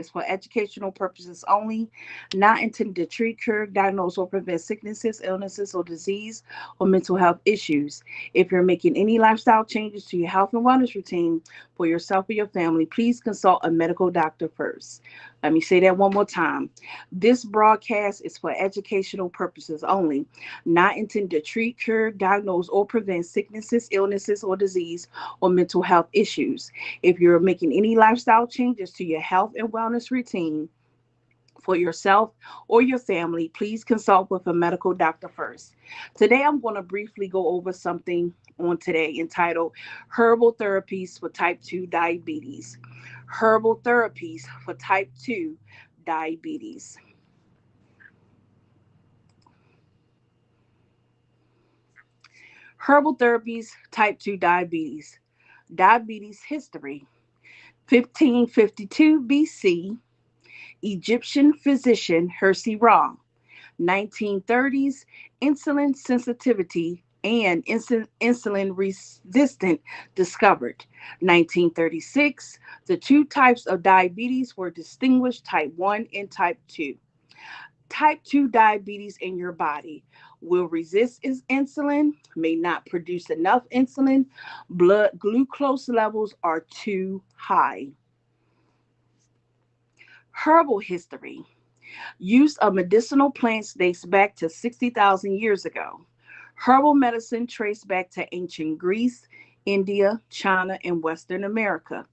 is for educational purposes only, not intended to treat, cure, diagnose, or prevent sicknesses, illnesses, or disease or mental health issues. If you're making any lifestyle changes to your health and wellness routine for yourself or your family, please consult a medical doctor first. Let me say that one more time. This broadcast is for educational purposes only, not intended to treat, cure, diagnose, or prevent sicknesses, illnesses, or disease or mental health issues. If you're making any lifestyle changes to your health and wellness routine for yourself or your family, please consult with a medical doctor first. Today, I'm going to briefly go over something on today entitled Herbal Therapies for Type 2 Diabetes. Herbal Therapies for Type 2 Diabetes. Herbal Therapies Type 2 Diabetes. Diabetes history. 1552 BC, Egyptian physician Herbal. 1930s, insulin sensitivity and insulin resistant discovered. 1936, the two types of diabetes were distinguished, type 1 and type 2. Type 2 diabetes in your body will resist insulin, may not produce enough insulin, blood glucose levels are too high. Herbal history. Use of medicinal plants dates back to 60,000 years ago. Herbal medicine traced back to ancient Greece, India, China, and Western America.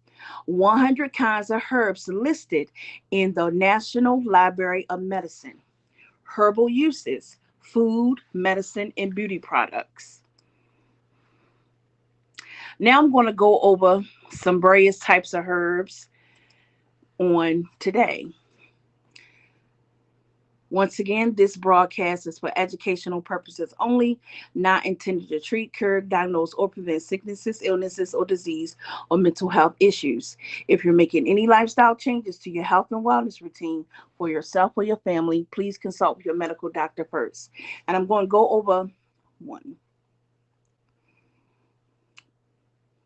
100 kinds of herbs listed in the National Library of Medicine. Herbal uses, food, medicine, and beauty products. Now I'm going to go over some various types of herbs on today. Once again, this broadcast is for educational purposes only, not intended to treat, cure, diagnose, or prevent sicknesses, illnesses, or disease or mental health issues. If you're making any lifestyle changes to your health and wellness routine for yourself or your family, please consult with your medical doctor first. And I'm going to go over one,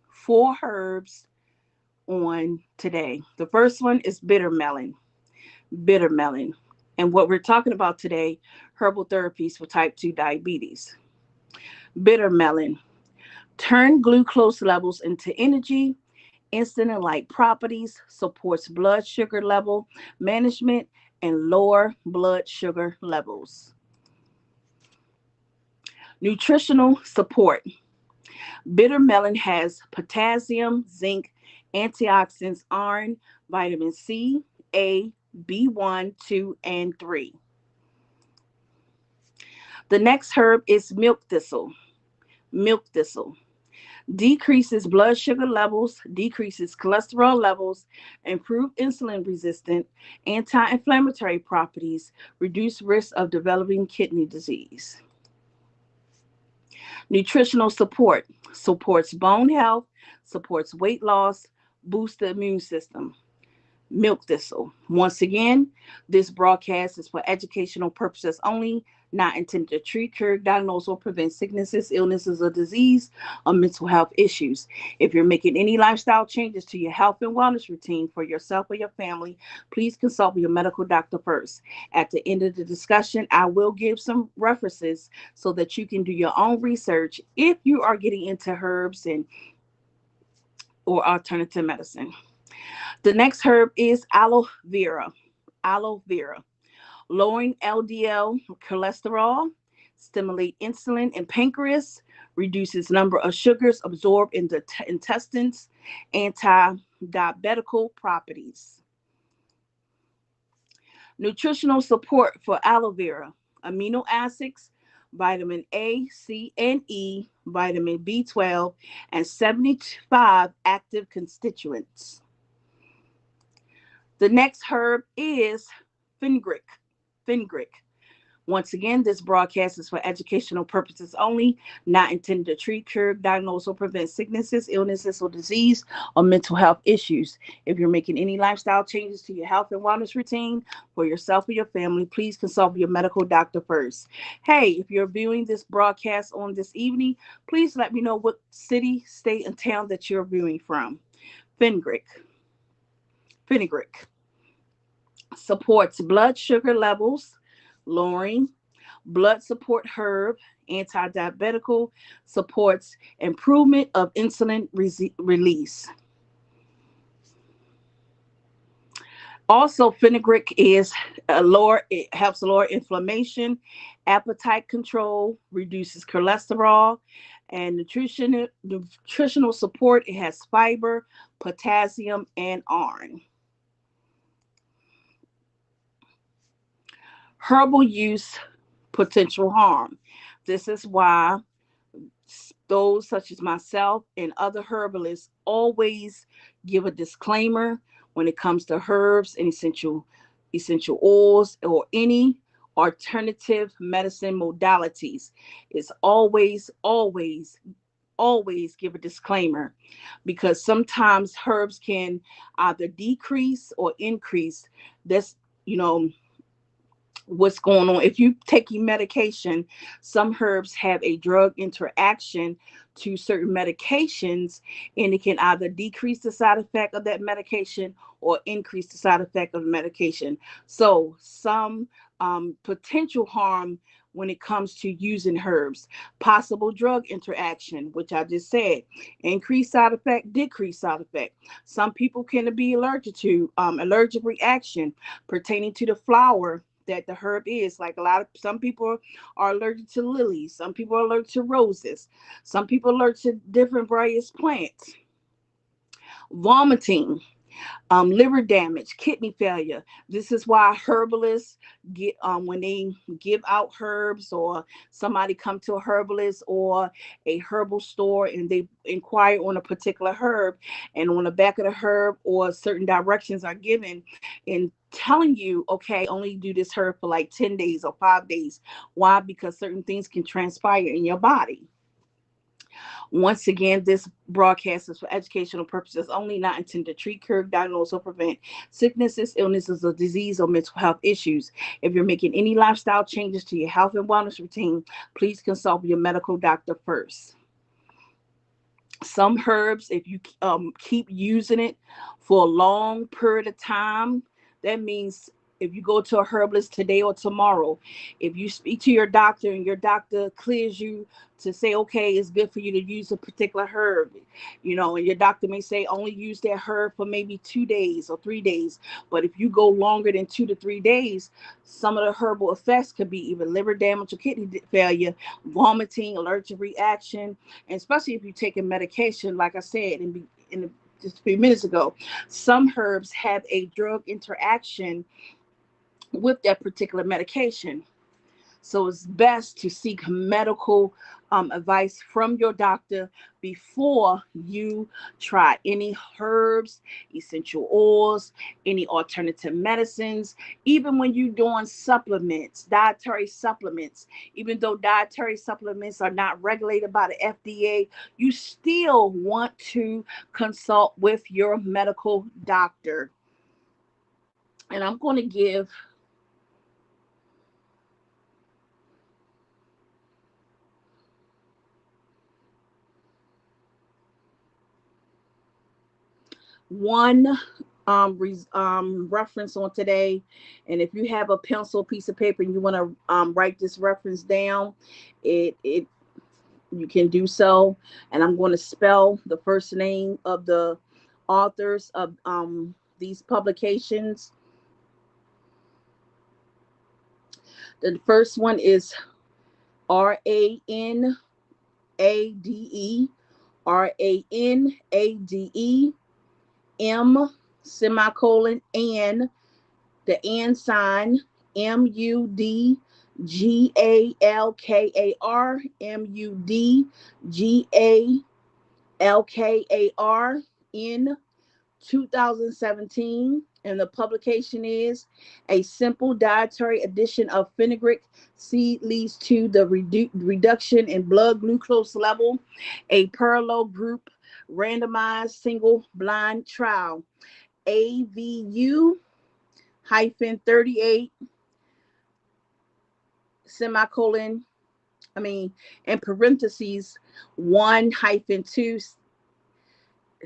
four herbs on today. The first one is bitter melon. Bitter melon. And what we're talking about today, herbal therapies for type 2 diabetes. Bitter melon. Turn glucose levels into energy, insulin-like properties, supports blood sugar level management, and lower blood sugar levels. Nutritional support. Bitter melon has potassium, zinc, antioxidants, iron, vitamin C, A, B1, 2, and 3. The next herb is milk thistle. Milk thistle decreases blood sugar levels, decreases cholesterol levels, improve insulin resistant, anti-inflammatory properties, reduce risk of developing kidney disease. Nutritional support supports bone health, supports weight loss, boosts the immune system. Milk thistle. Once again, this broadcast is for educational purposes only, not intended to treat, cure, diagnose, or prevent sicknesses, illnesses, or disease, or mental health issues. If you're making any lifestyle changes to your health and wellness routine for yourself or your family, please consult with your medical doctor first. At the end of the discussion, I will give some references so that you can do your own research if you are getting into herbs and or alternative medicine. The next herb is aloe vera. Aloe vera. Lowering LDL cholesterol, stimulate insulin and pancreas, reduces number of sugars absorbed in the intestines, anti-diabetical properties. Nutritional support for aloe vera. Amino acids, vitamin A, C, and E, vitamin B12, and 75 active constituents. The next herb is fenugreek. Fenugreek. Once again, this broadcast is for educational purposes only, not intended to treat, cure, diagnose, or prevent sicknesses, illnesses, or disease, or mental health issues. If you're making any lifestyle changes to your health and wellness routine for yourself or your family, please consult with your medical doctor first. Hey, if you're viewing this broadcast on this evening, please let me know what city, state, and town that you're viewing from. Fenugreek. Fenugreek. Supports blood sugar levels, lowering. Blood support herb, anti-diabetical, supports improvement of insulin release. Also, fenugreek is it helps lower inflammation, appetite control, reduces cholesterol, and nutritional support. It has fiber, potassium, and iron. Herbal use, potential harm. This is why those such as myself and other herbalists always give a disclaimer when it comes to herbs and essential oils or any alternative medicine modalities. It's always give a disclaimer, because sometimes herbs can either decrease or increase this, you know, what's going on. If you taking medication, some herbs have a drug interaction to certain medications, and it can either decrease the side effect of that medication or increase the side effect of the medication. So some potential harm when it comes to using herbs. Possible drug interaction, which I just said. Increased side effect, decreased side effect. Some people can be allergic to allergic reaction pertaining to the flower that the herb is. Like some people are allergic to lilies, some people are allergic to roses, some people are allergic to different various plants. Vomiting, liver damage, kidney failure. This is why herbalists get when they give out herbs, or somebody come to a herbalist or a herbal store and they inquire on a particular herb, and on the back of the herb or certain directions are given in telling you, okay, only do this herb for like 10 days or 5 days. Why? Because certain things can transpire in your body. Once again, this broadcast is for educational purposes only, not intended to treat, cure, diagnose, or prevent sicknesses, illnesses, or disease, or mental health issues. If you're making any lifestyle changes to your health and wellness routine, please consult with your medical doctor first. Some herbs, if you keep using it for a long period of time, that means if you go to a herbalist today or tomorrow, if you speak to your doctor and your doctor clears you to say, okay, it's good for you to use a particular herb, and your doctor may say only use that herb for maybe 2 days or 3 days. But if you go longer than 2 to 3 days, some of the herbal effects could be even liver damage or kidney failure, vomiting, allergic reaction, and especially if you're taking medication, like I said just a few minutes ago, some herbs have a drug interaction with that particular medication. So it's best to seek medical advice from your doctor before you try any herbs, essential oils, any alternative medicines. Even when you're doing supplements, dietary supplements, even though dietary supplements are not regulated by the FDA, you still want to consult with your medical doctor. And I'm going to give one reference on today. And if you have a pencil, piece of paper, and you want to write this reference down, it you can do so. And I'm going to spell the first name of the authors of these publications. The first one is Ranade, Ranade, M semicolon and the and sign, Mudgalkar in 2017. And the publication is A Simple Dietary Addition of Fenugreek Seed Leads to the Reduction in Blood Glucose Level, a parallel group randomized single blind trial, AVU hyphen 38 semicolon, in parentheses, 1 hyphen 2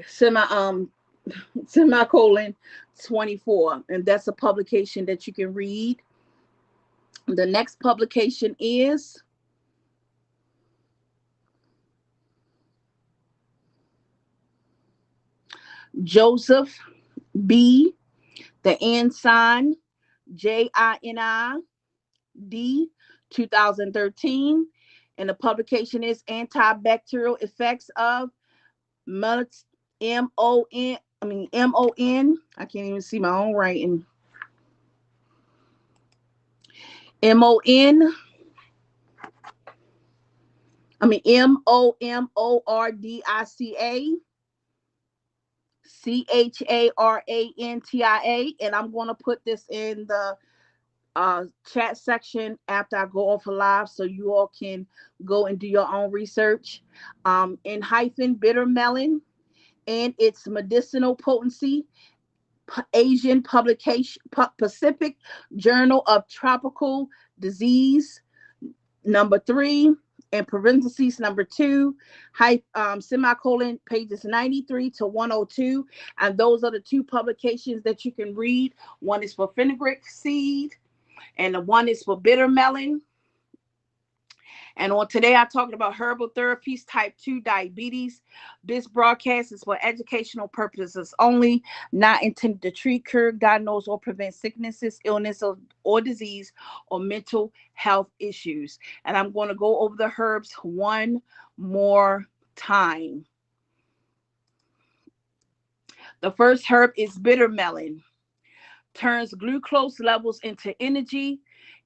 semi semicolon 24. And that's a publication that you can read. The next publication is Joseph B. The Ensign, JINID, 2013. And the publication is Antibacterial Effects of Melon, MON. I can't even see my own writing. MON. MOMORDICA and I'm going to put this in the chat section after I go off a live so you all can go and do your own research. In hyphen bitter melon and its medicinal potency, Asian publication, Pacific Journal of Tropical Disease, number 3, in parentheses, number 2, semicolon, pages 93 to 102. And those are the two publications that you can read. One is for fenugreek seed, and the one is for bitter melon. And on today, I talked about herbal therapies, type 2 diabetes. This broadcast is for educational purposes only, not intended to treat, cure, diagnose, or prevent sicknesses, illness, or disease, or mental health issues. And I'm going to go over the herbs one more time. The first herb is bitter melon. Turns glucose levels into energy.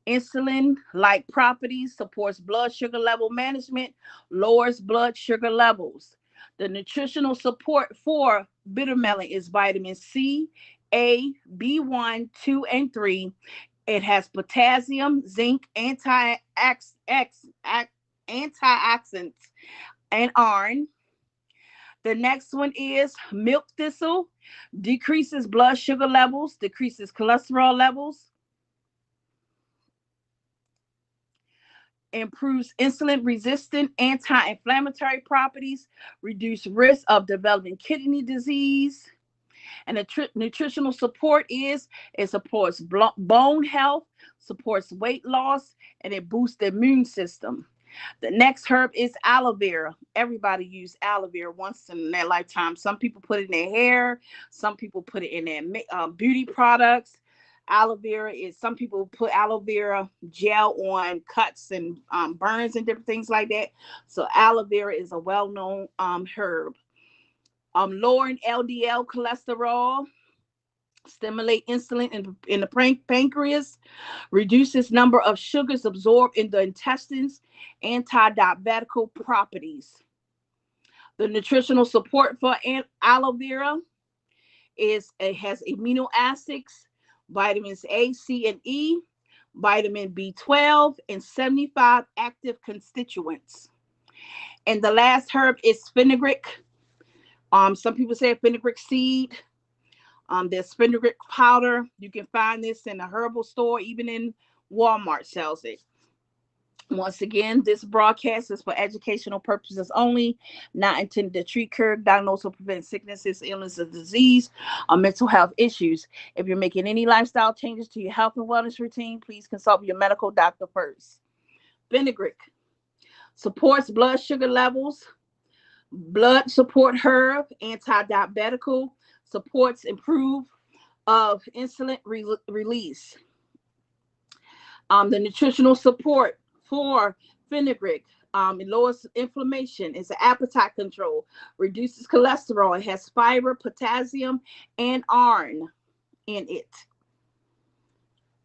Insulin-like properties, supports blood sugar level management, lowers blood sugar levels. The nutritional support for bitter melon is vitamin C, A, B1, 2, and 3. It has potassium, zinc, antioxidants, and iron. The next one is milk thistle. Decreases blood sugar levels, decreases cholesterol levels, improves insulin-resistant anti-inflammatory properties, reduce risk of developing kidney disease. And the nutritional support is it supports bone health, supports weight loss, and it boosts the immune system. The next herb is aloe vera. Everybody use aloe vera once in their lifetime. Some people put it in their hair. Some people put it in their beauty products. Aloe vera is, some people put aloe vera gel on cuts and burns and different things like that. So aloe vera is a well-known herb. Lowering LDL cholesterol, stimulate insulin in the pancreas, reduces number of sugars absorbed in the intestines, anti-diabetical properties. The nutritional support for aloe vera is it has amino acids, vitamins A, C, and E, vitamin B12, and 75 active constituents. And the last herb is fenugreek. Some people say fenugreek seed. There's fenugreek powder. You can find this in a herbal store, even in Walmart sells it. Once again, this broadcast is for educational purposes only, not intended to treat, cure, diagnose, or prevent sicknesses, illnesses, disease, or mental health issues. If you're making any lifestyle changes to your health and wellness routine, please consult your medical doctor first. Fenugreek supports blood sugar levels, blood support herb, anti-diabetical, supports improve of insulin release. The nutritional support for fenugreek, it lowers inflammation, it's an appetite control, reduces cholesterol, it has fiber, potassium, and iron in it.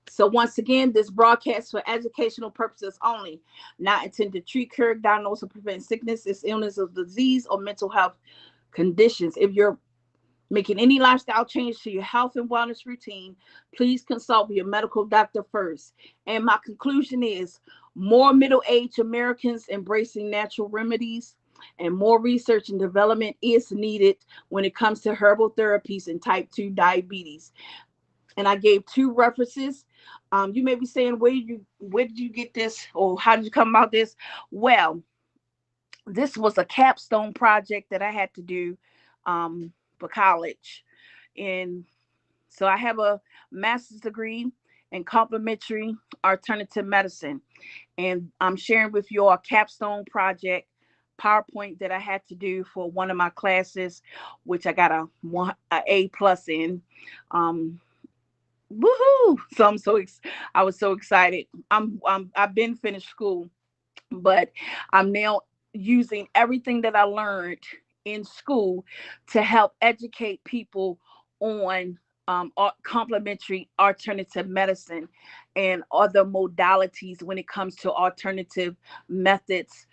So once again, this broadcast for educational purposes only, not intended to treat, cure, diagnose, or prevent sickness, illness, or disease, or mental health conditions. If you're making any lifestyle change to your health and wellness routine, please consult with your medical doctor first. And my conclusion is more middle-aged Americans embracing natural remedies, and more research and development is needed when it comes to herbal therapies and type 2 diabetes. And I gave 2 references. You may be saying, where did you get this, or how did you come about this? Well, this was a capstone project that I had to do for college. And so I have a master's degree in complementary alternative medicine. And I'm sharing with you a capstone project PowerPoint that I had to do for one of my classes, which I got a A plus in. Um, Woohoo! So I was so excited. I've been finished school, but I'm now using everything that I learned in school to help educate people on complementary alternative medicine and other modalities when it comes to alternative methods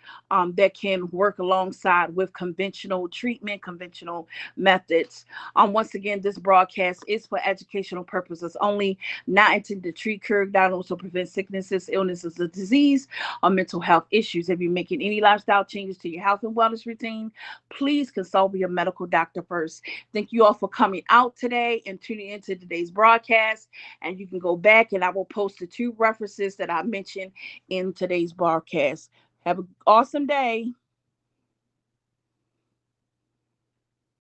that can work alongside with conventional treatment, conventional methods. Once again, this broadcast is for educational purposes only, not intended to treat, cure, diagnose, or prevent sicknesses, illnesses, or disease, or mental health issues. If you're making any lifestyle changes to your health and wellness routine, please consult with your medical doctor first. Thank you all for coming out today and tuning into today's broadcast. And you can go back and I will post the two references that I mentioned in today's broadcast. Have an awesome day.